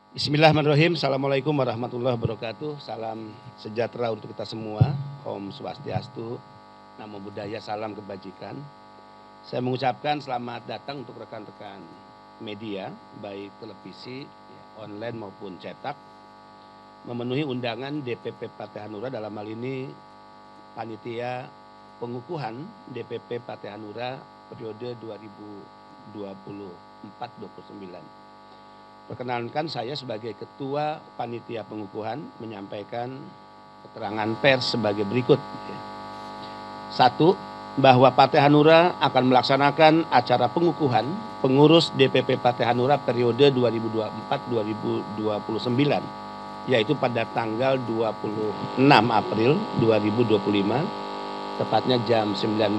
Bismillahirrahmanirrahim. Assalamualaikum warahmatullahi wabarakatuh. Salam sejahtera untuk kita semua. Om Swastiastu, Namo Buddhaya, salam kebajikan. Saya mengucapkan selamat datang untuk rekan-rekan media, baik televisi, online maupun cetak, memenuhi undangan DPP Partai Hanura, dalam hal ini panitia pengukuhan DPP Partai Hanura periode 2024-29. Perkenalkan, saya sebagai Ketua Panitia Pengukuhan menyampaikan keterangan pers sebagai berikut. Satu, bahwa Partai Hanura akan melaksanakan acara pengukuhan pengurus DPP Partai Hanura periode 2024-2029, yaitu pada tanggal 26 April 2025, tepatnya jam 19.00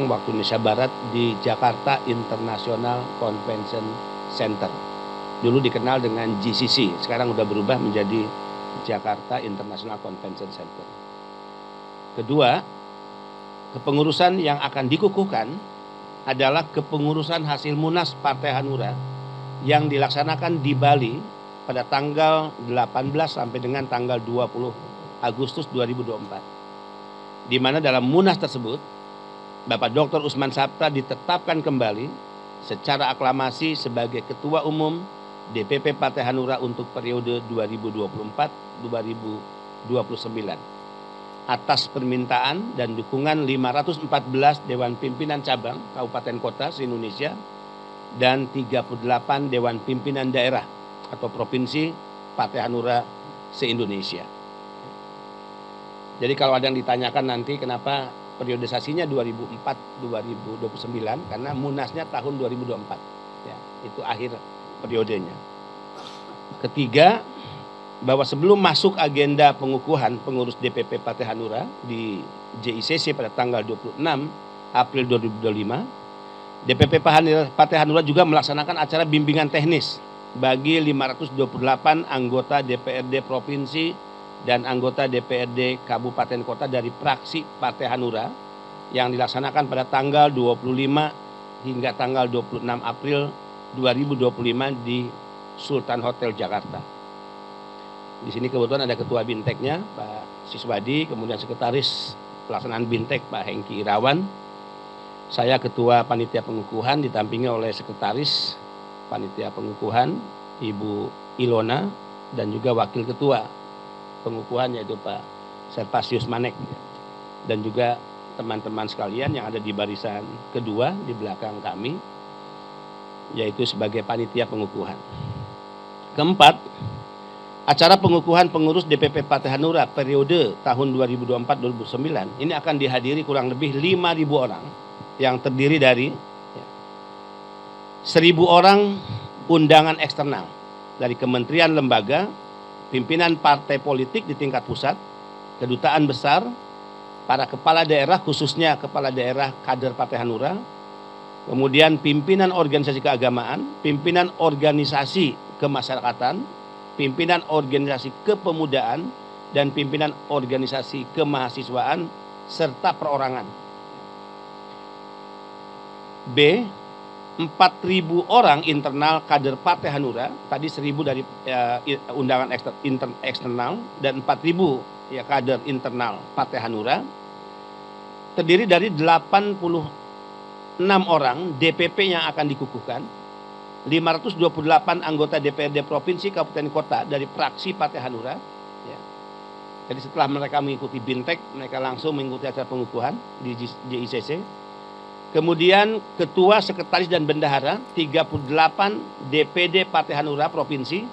waktu Indonesia Barat di Jakarta International Convention Center. Dulu dikenal dengan GCC, sekarang udah berubah menjadi Jakarta International Convention Center. Kedua, kepengurusan yang akan dikukuhkan adalah kepengurusan hasil Munas Partai Hanura yang dilaksanakan di Bali pada tanggal 18 sampai dengan tanggal 20 Agustus 2024. Di mana dalam Munas tersebut, Bapak Dr. Usman Sabta ditetapkan kembali secara aklamasi sebagai Ketua Umum DPP Partai Hanura untuk periode 2024-2029 atas permintaan dan dukungan 514 Dewan Pimpinan Cabang Kabupaten Kota se-Indonesia dan 38 Dewan Pimpinan Daerah atau Provinsi Partai Hanura se-Indonesia. Jadi kalau ada yang ditanyakan nanti kenapa periodisasinya 2004-2029, karena Munasnya tahun 2024, ya, itu akhir periodenya. Ketiga, bahwa sebelum masuk agenda pengukuhan pengurus DPP Partai Hanura di JICC pada tanggal 26 April 2025, DPP Partai Hanura juga melaksanakan acara bimbingan teknis bagi 528 anggota DPRD Provinsi dan anggota DPRD Kabupaten Kota dari praksi Partai Hanura yang dilaksanakan pada tanggal 25 hingga tanggal 26 April 2025 di Sultan Hotel Jakarta. Di sini kebetulan ada Ketua Binteknya Pak Siswadi, kemudian Sekretaris Pelaksanaan Bintek Pak Hengki Irawan. Saya Ketua Panitia Pengukuhan ditampingi oleh Sekretaris Panitia Pengukuhan Ibu Ilona dan juga Wakil Ketua Pengukuhan yaitu Pak Serpasius Manek, dan juga teman-teman sekalian yang ada di barisan kedua di belakang kami, yaitu sebagai panitia pengukuhan. Keempat, acara pengukuhan pengurus DPP Partai Hanura periode tahun 2024-2029 ini akan dihadiri kurang lebih 5.000 orang yang terdiri dari 1.000 orang undangan eksternal dari kementerian lembaga, pimpinan partai politik di tingkat pusat, kedutaan besar, para kepala daerah khususnya kepala daerah kader Partai Hanura, kemudian pimpinan organisasi keagamaan, pimpinan organisasi kemasyarakatan, pimpinan organisasi kepemudaan, dan pimpinan organisasi kemahasiswaan, serta perorangan. B. 4.000 orang internal kader Partai Hanura, tadi 1.000 dari undangan eksternal dan 4.000 kader internal Partai Hanura, terdiri dari 86 orang DPP yang akan dikukuhkan, 528 anggota DPRD Provinsi Kabupaten Kota dari praksi Partai Hanura. Ya. Jadi setelah mereka mengikuti Bintek, mereka langsung mengikuti acara pengukuhan di JICC. Kemudian Ketua, Sekretaris, dan Bendahara 38 DPD Partai Hanura Provinsi,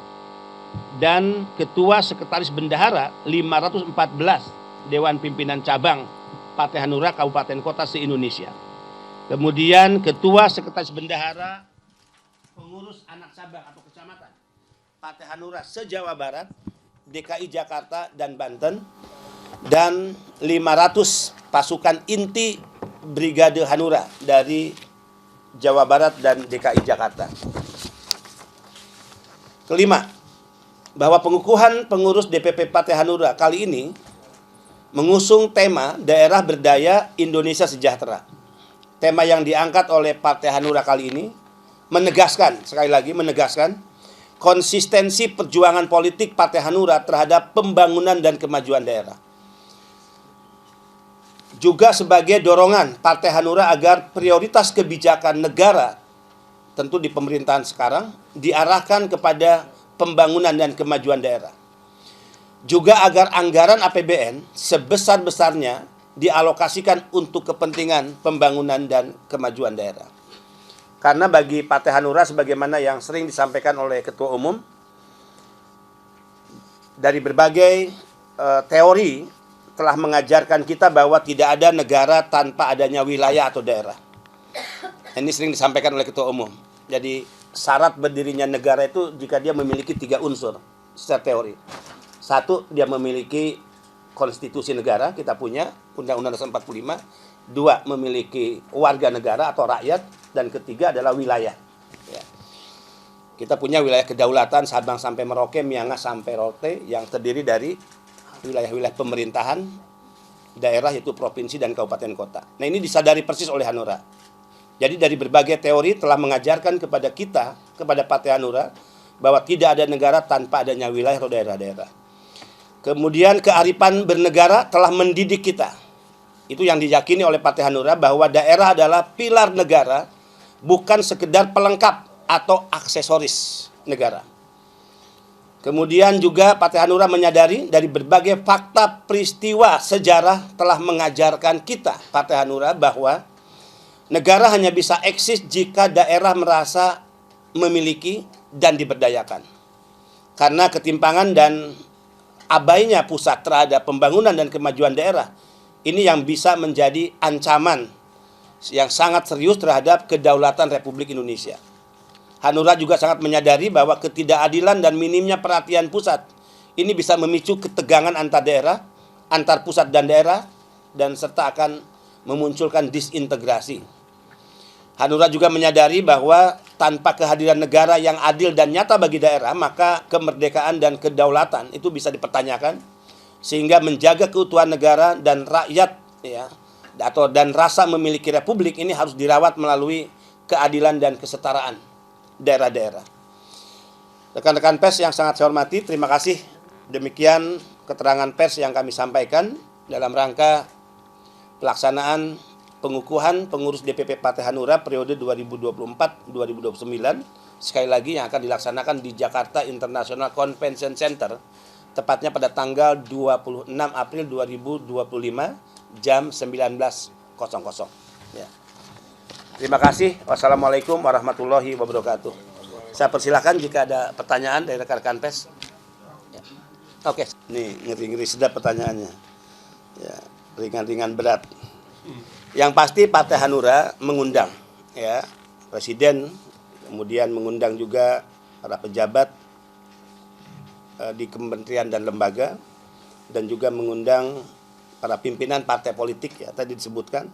dan Ketua, Sekretaris, Bendahara 514 Dewan Pimpinan Cabang Partai Hanura Kabupaten Kota se-Indonesia. Kemudian Ketua, Sekretaris, Bendahara pengurus anak cabang atau kecamatan Partai Hanura se-Jawa Barat, DKI Jakarta, dan Banten, dan 500 pasukan inti Brigade Hanura dari Jawa Barat dan DKI Jakarta. Kelima, bahwa pengukuhan pengurus DPP Partai Hanura kali ini mengusung tema Daerah Berdaya Indonesia Sejahtera. Tema yang diangkat oleh Partai Hanura kali ini menegaskan, sekali lagi menegaskan, konsistensi perjuangan politik Partai Hanura terhadap pembangunan dan kemajuan daerah. Juga sebagai dorongan Partai Hanura agar prioritas kebijakan negara, tentu di pemerintahan sekarang, diarahkan kepada pembangunan dan kemajuan daerah. Juga agar anggaran APBN sebesar-besarnya dialokasikan untuk kepentingan pembangunan dan kemajuan daerah. Karena bagi Partai Hanura, sebagaimana yang sering disampaikan oleh Ketua Umum, dari berbagai teori telah mengajarkan kita bahwa tidak ada negara tanpa adanya wilayah atau daerah. Ini sering disampaikan oleh Ketua Umum. Jadi syarat berdirinya negara itu jika dia memiliki 3 unsur secara teori. 1, dia memiliki konstitusi negara, kita punya Undang-Undang Dasar 45. 2, memiliki warga negara atau rakyat. Dan ketiga adalah wilayah. Ya. Kita punya wilayah kedaulatan Sabang sampai Merauke, Miangas sampai Rote, yang terdiri dari wilayah-wilayah pemerintahan daerah, yaitu provinsi dan kabupaten kota. Nah, ini disadari persis oleh Hanura. Jadi dari berbagai teori telah mengajarkan kepada kita, kepada Partai Hanura, bahwa tidak ada negara tanpa adanya wilayah atau daerah-daerah. Kemudian kearifan bernegara telah mendidik kita. Itu yang diyakini oleh Partai Hanura, bahwa daerah adalah pilar negara, bukan sekedar pelengkap atau aksesoris negara. Kemudian juga Partai Hanura menyadari dari berbagai fakta peristiwa sejarah telah mengajarkan kita, Partai Hanura, bahwa negara hanya bisa eksis jika daerah merasa memiliki dan diberdayakan. Karena ketimpangan dan abainya pusat terhadap pembangunan dan kemajuan daerah, ini yang bisa menjadi ancaman yang sangat serius terhadap kedaulatan Republik Indonesia. Hanura juga sangat menyadari bahwa ketidakadilan dan minimnya perhatian pusat ini bisa memicu ketegangan antar daerah, antar pusat dan daerah, dan serta akan memunculkan disintegrasi. Hanura juga menyadari bahwa tanpa kehadiran negara yang adil dan nyata bagi daerah, maka kemerdekaan dan kedaulatan itu bisa dipertanyakan, sehingga menjaga keutuhan negara dan rakyat, ya, dan rasa memiliki republik ini harus dirawat melalui keadilan dan kesetaraan daerah-daerah. Rekan-rekan pers yang sangat saya hormati, terima kasih. Demikian keterangan pers yang kami sampaikan dalam rangka pelaksanaan pengukuhan pengurus DPP Partai Hanura periode 2024-2029, sekali lagi yang akan dilaksanakan di Jakarta International Convention Center, tepatnya pada tanggal 26 April 2025 jam 19.00. Ya. Terima kasih. Wassalamualaikum warahmatullahi wabarakatuh. Saya persilahkan jika ada pertanyaan dari rekan-rekan pers. Ya. Oke, nih ngeri-ngeri sedap pertanyaannya. Ya, ringan-ringan berat. Yang pasti Partai Hanura mengundang, ya, Presiden, kemudian mengundang juga para pejabat di kementerian dan lembaga, dan juga mengundang para pimpinan partai politik, ya, tadi disebutkan,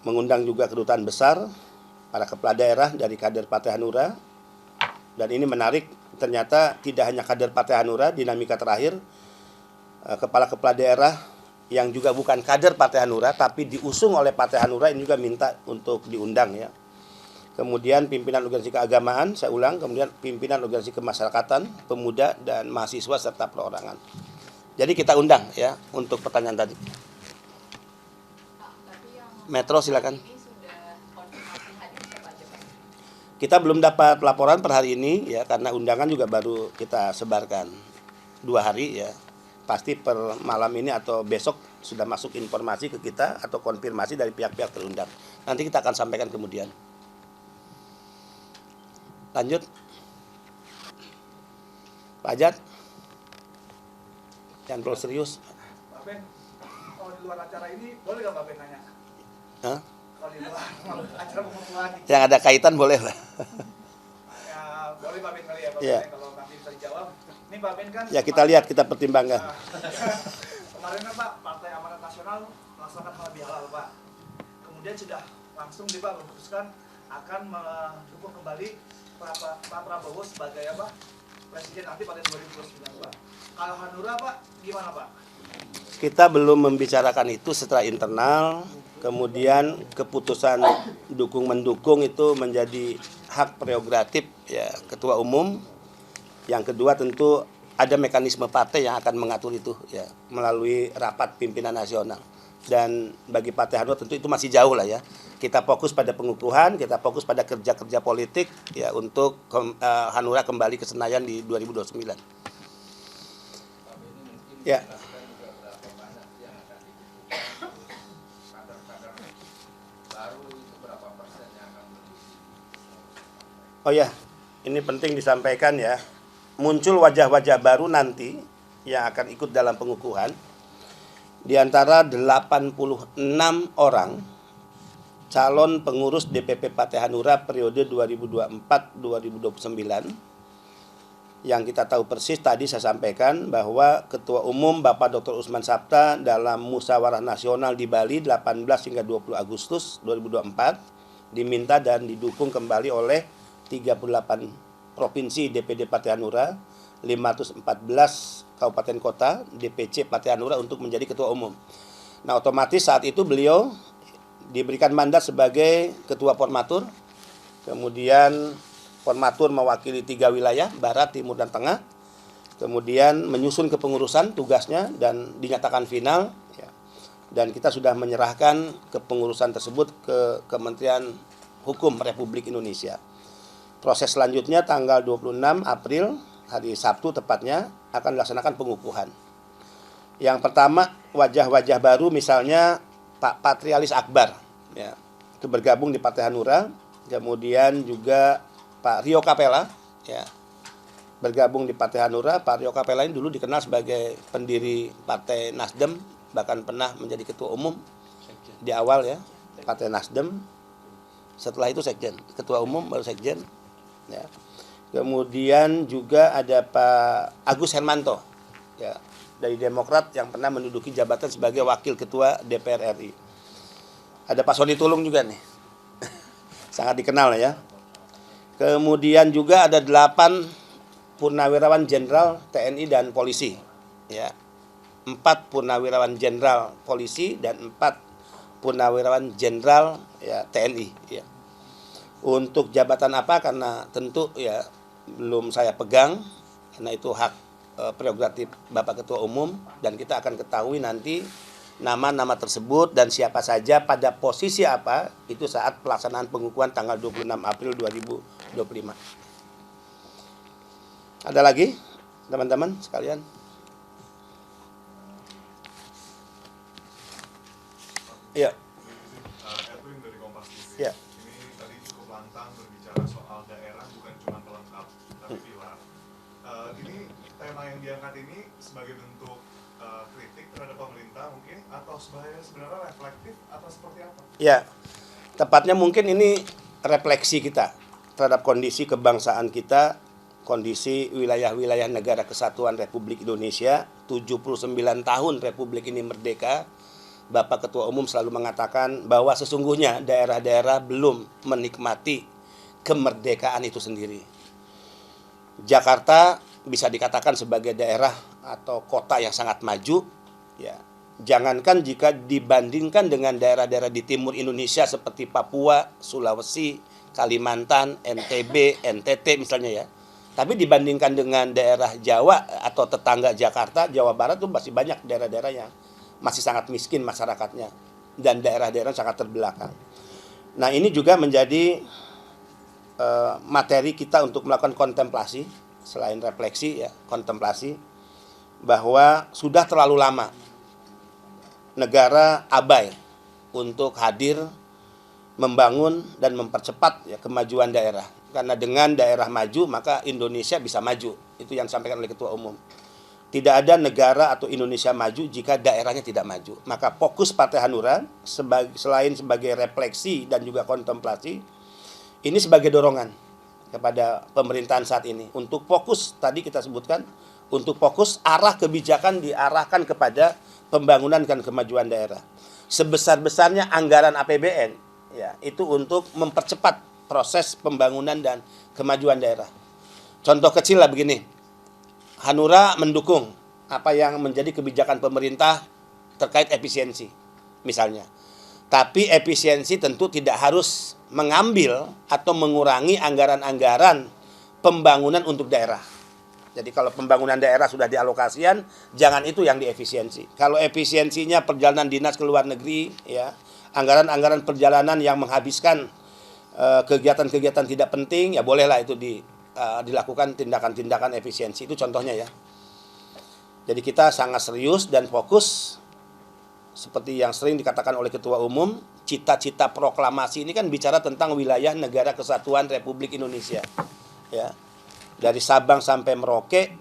mengundang juga kedutaan besar, para kepala daerah dari kader Partai Hanura. Dan ini menarik, ternyata tidak hanya kader Partai Hanura, dinamika terakhir kepala-kepala daerah yang juga bukan kader Partai Hanura tapi diusung oleh Partai Hanura ini juga minta untuk diundang, ya. Kemudian pimpinan organisasi keagamaan, saya ulang, kemudian pimpinan organisasi kemasyarakatan, pemuda dan mahasiswa serta perorangan. Jadi kita undang, ya, untuk pertanyaan tadi. Metro silakan. Kita belum dapat laporan per hari ini, ya, karena undangan juga baru kita sebarkan 2 hari, ya. Pasti per malam ini atau besok sudah masuk informasi ke kita atau konfirmasi dari pihak-pihak terundang. Nanti kita akan sampaikan kemudian. Lanjut. Pak Ajat. Jangan terlalu serius. Pak Ben, kalau di luar acara ini boleh nggak Pak Ben nanya? Hah? Kalau di luar acara pengukuhan. Yang ada kaitan boleh lah. Ya, boleh Pak Ben kali ya, Pak Ya. Ben, kalau nanti bisa dijawab. Ini Pak Ben kan. Ya, kita lihat, kita pertimbangkan. Kemarin kan Pak, Partai Amanat Nasional melaksanakan halal bihalal Pak. Kemudian sudah langsung nih Pak memutuskan akan mendukung kembali Pak Prabowo sebagai apa? Presiden nanti pada 2029 Pak. Kalau Hanura Pak, gimana Pak? Kita belum membicarakan itu secara internal. Kemudian keputusan dukung mendukung itu menjadi hak prerogatif ya ketua umum. Yang kedua tentu ada mekanisme partai yang akan mengatur itu ya melalui rapat pimpinan nasional. Dan bagi Partai Hanura tentu itu masih jauh lah ya. Kita fokus pada pengukuhan, kita fokus pada kerja-kerja politik ya untuk Hanura kembali ke Senayan di 2029. Ya. Oh ya, ini penting disampaikan ya. Muncul wajah-wajah baru nanti yang akan ikut dalam pengukuhan. Di antara 86 orang calon pengurus DPP Partai Hanura periode 2024-2029 yang kita tahu persis tadi saya sampaikan bahwa Ketua Umum Bapak Dr. Usman Sabta dalam musyawarah nasional di Bali 18 hingga 20 Agustus 2024 diminta dan didukung kembali oleh 38 provinsi DPD Partai Hanura, 514 kabupaten kota DPC Partai Hanura untuk menjadi ketua umum. Nah, otomatis saat itu beliau diberikan mandat sebagai ketua formatur. Kemudian formatur mewakili 3 wilayah, barat, timur, dan tengah. Kemudian menyusun kepengurusan tugasnya dan dinyatakan final ya. Dan kita sudah menyerahkan kepengurusan tersebut ke Kementerian Hukum Republik Indonesia. Proses selanjutnya tanggal 26 April, hari Sabtu tepatnya, akan dilaksanakan pengukuhan. Yang pertama, wajah-wajah baru misalnya Pak Patrialis Akbar, ya, itu bergabung di Partai Hanura. Kemudian juga Pak Rio Capella, ya, bergabung di Partai Hanura. Pak Rio Capella ini dulu dikenal sebagai pendiri Partai Nasdem, bahkan pernah menjadi ketua umum di awal ya, Partai Nasdem. Setelah itu sekjen, ketua umum baru sekjen. Ya. Kemudian juga ada Pak Agus Hermanto ya, dari Demokrat yang pernah menduduki jabatan sebagai Wakil Ketua DPR RI. Ada Pak Sony Tulung juga nih, sangat dikenal ya. Kemudian juga ada 8 purnawirawan jenderal TNI dan polisi, ya, 4 purnawirawan jenderal polisi dan 4 purnawirawan jenderal ya, TNI. Ya. Untuk jabatan apa? Karena tentu ya belum saya pegang, karena itu hak prerogatif Bapak Ketua Umum dan kita akan ketahui nanti nama-nama tersebut dan siapa saja pada posisi apa itu saat pelaksanaan pengukuhan tanggal 26 April 2025. Ada lagi teman-teman sekalian? Ya. Edwin dari Kompas TV. Ya. Ini tadi cukup lantang berbicara soal daerah bukan cuma pelengkap tapi pilar. Ini tema yang diangkat ini sebagai bentuk kritik terhadap pemerintah mungkin atau sebenarnya reflektif atau seperti apa? Ya, tepatnya mungkin ini refleksi kita terhadap kondisi kebangsaan kita, kondisi wilayah-wilayah negara kesatuan Republik Indonesia, 79 tahun Republik ini merdeka. Bapak Ketua Umum selalu mengatakan bahwa sesungguhnya daerah-daerah belum menikmati kemerdekaan itu sendiri. Jakarta bisa dikatakan sebagai daerah atau kota yang sangat maju, ya. Jangankan jika dibandingkan dengan daerah-daerah di timur Indonesia seperti Papua, Sulawesi, Kalimantan, NTB, NTT misalnya ya. Tapi dibandingkan dengan daerah Jawa atau tetangga Jakarta, Jawa Barat itu masih banyak daerah-daerah yang masih sangat miskin masyarakatnya dan daerah-daerah sangat terbelakang. Nah, ini juga menjadi materi kita untuk melakukan kontemplasi, selain refleksi ya, kontemplasi bahwa sudah terlalu lama negara abai untuk hadir membangun dan mempercepat ya, kemajuan daerah. Karena dengan daerah maju maka Indonesia bisa maju. Itu yang disampaikan oleh Ketua Umum. Tidak ada negara atau Indonesia maju jika daerahnya tidak maju. Maka fokus Partai Hanura selain sebagai refleksi dan juga kontemplasi, ini sebagai dorongan kepada pemerintahan saat ini untuk fokus, tadi kita sebutkan, untuk fokus arah kebijakan diarahkan kepada pembangunan dan kemajuan daerah. Sebesar-besarnya anggaran APBN ya, itu untuk mempercepat proses pembangunan dan kemajuan daerah. Contoh kecil lah begini. Hanura mendukung apa yang menjadi kebijakan pemerintah terkait efisiensi, misalnya. Tapi efisiensi tentu tidak harus mengambil atau mengurangi anggaran-anggaran pembangunan untuk daerah. Jadi kalau pembangunan daerah sudah dialokasikan, jangan itu yang diefisiensi. Kalau efisiensinya perjalanan dinas ke luar negeri, ya, anggaran-anggaran perjalanan yang menghabiskan kegiatan-kegiatan tidak penting, ya bolehlah itu dilakukan tindakan-tindakan efisiensi. Itu contohnya ya. Jadi kita sangat serius dan fokus. Seperti yang sering dikatakan oleh Ketua Umum, cita-cita proklamasi ini kan bicara tentang wilayah negara kesatuan Republik Indonesia. Ya. Dari Sabang sampai Merauke,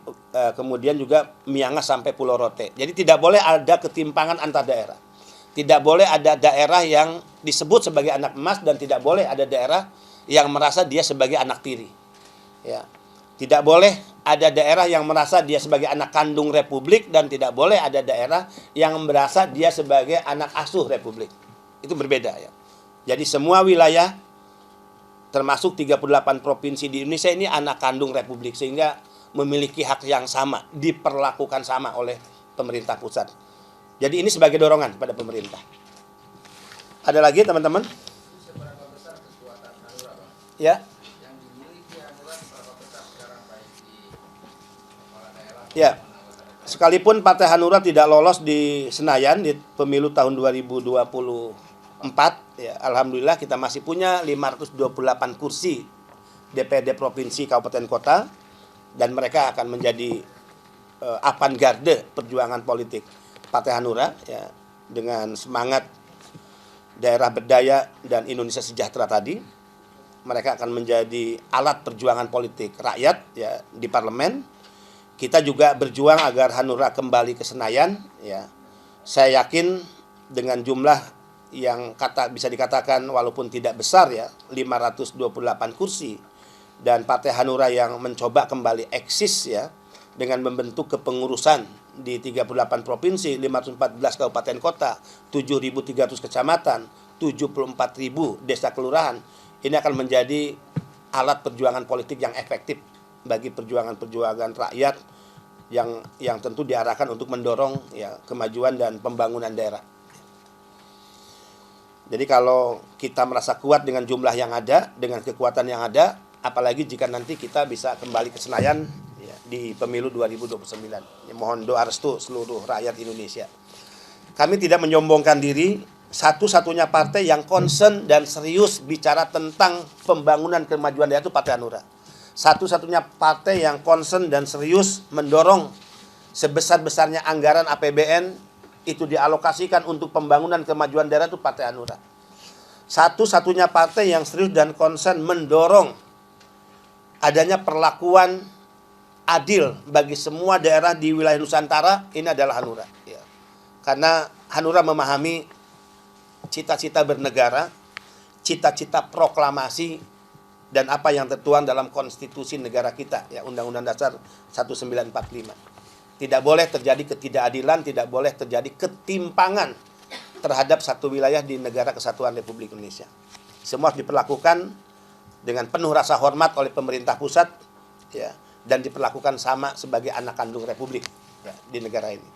kemudian juga Miangas sampai Pulau Rote. Jadi tidak boleh ada ketimpangan antar daerah. Tidak boleh ada daerah yang disebut sebagai anak emas dan tidak boleh ada daerah yang merasa dia sebagai anak tiri. Ya. Tidak boleh ada daerah yang merasa dia sebagai anak kandung Republik dan tidak boleh ada daerah yang merasa dia sebagai anak asuh Republik. Itu berbeda ya. Jadi semua wilayah termasuk 38 provinsi di Indonesia ini anak kandung Republik sehingga memiliki hak yang sama, diperlakukan sama oleh pemerintah pusat. Jadi ini sebagai dorongan pada pemerintah. Ada lagi teman-teman? Seberapa besar kekuatan Hanura, Bang? Ya. Yang dimiliki Hanura seberapa besar sekarang baik di kepala daerah? Ya. Sekalipun Partai Hanura tidak lolos di Senayan di pemilu tahun 2024, ya, alhamdulillah kita masih punya 528 kursi DPRD provinsi kabupaten kota dan mereka akan menjadi avantgarde perjuangan politik Partai Hanura ya, dengan semangat daerah berdaya dan Indonesia sejahtera tadi. Mereka akan menjadi alat perjuangan politik rakyat ya di parlemen. Kita juga berjuang agar Hanura kembali ke Senayan ya. Saya yakin dengan jumlah yang bisa dikatakan walaupun tidak besar ya, 528 kursi dan Partai Hanura yang mencoba kembali eksis ya dengan membentuk kepengurusan di 38 provinsi, 514 kabupaten kota, 7.300 kecamatan, 74.000 desa kelurahan. Ini akan menjadi alat perjuangan politik yang efektif bagi perjuangan-perjuangan rakyat yang tentu diarahkan untuk mendorong ya kemajuan dan pembangunan daerah. Jadi kalau kita merasa kuat dengan jumlah yang ada, dengan kekuatan yang ada, apalagi jika nanti kita bisa kembali ke Senayan ya, di pemilu 2029. Ya, mohon doa restu seluruh rakyat Indonesia. Kami tidak menyombongkan diri, satu-satunya partai yang concern dan serius bicara tentang pembangunan kemajuan daerah itu Partai Hanura. Satu-satunya partai yang concern dan serius mendorong sebesar-besarnya anggaran APBN itu dialokasikan untuk pembangunan kemajuan daerah itu Partai Hanura. Satu-satunya partai yang serius dan concern mendorong adanya perlakuan adil bagi semua daerah di wilayah Nusantara, ini adalah Hanura. Ya. Karena Hanura memahami cita-cita bernegara, cita-cita proklamasi, dan apa yang tertuang dalam konstitusi negara kita, ya Undang-Undang Dasar 1945. Tidak boleh terjadi ketidakadilan, tidak boleh terjadi ketimpangan terhadap satu wilayah di negara kesatuan Republik Indonesia. Semua diperlakukan dengan penuh rasa hormat oleh pemerintah pusat, ya, dan diperlakukan sama sebagai anak kandung Republik ya, di negara ini.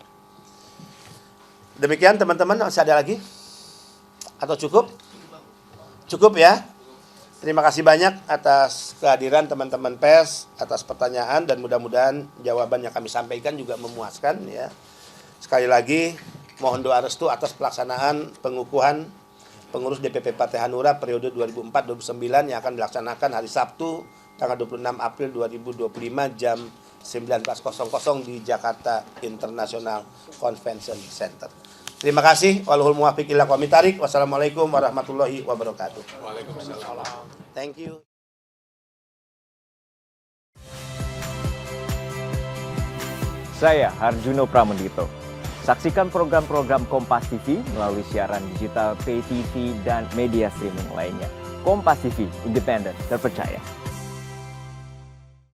Demikian teman-teman, masih ada lagi? Atau cukup? Cukup ya? Terima kasih banyak atas kehadiran teman-teman pers, atas pertanyaan dan mudah-mudahan jawaban yang kami sampaikan juga memuaskan ya. Sekali lagi mohon doa restu atas pelaksanaan pengukuhan pengurus DPP Partai Hanura periode 2004-2009 yang akan dilaksanakan hari Sabtu tanggal 26 April 2025 jam 19.00 di Jakarta International Convention Center. Terima kasih. Wallahul muwaffiq ila aqwamit thariq. Wassalamualaikum warahmatullahi wabarakatuh. Waalaikumsalam. Thank you. Saya Harjuno Pramendito. Saksikan program-program Kompas TV melalui siaran digital, pay TV, dan media streaming lainnya. Kompas TV, independen, terpercaya.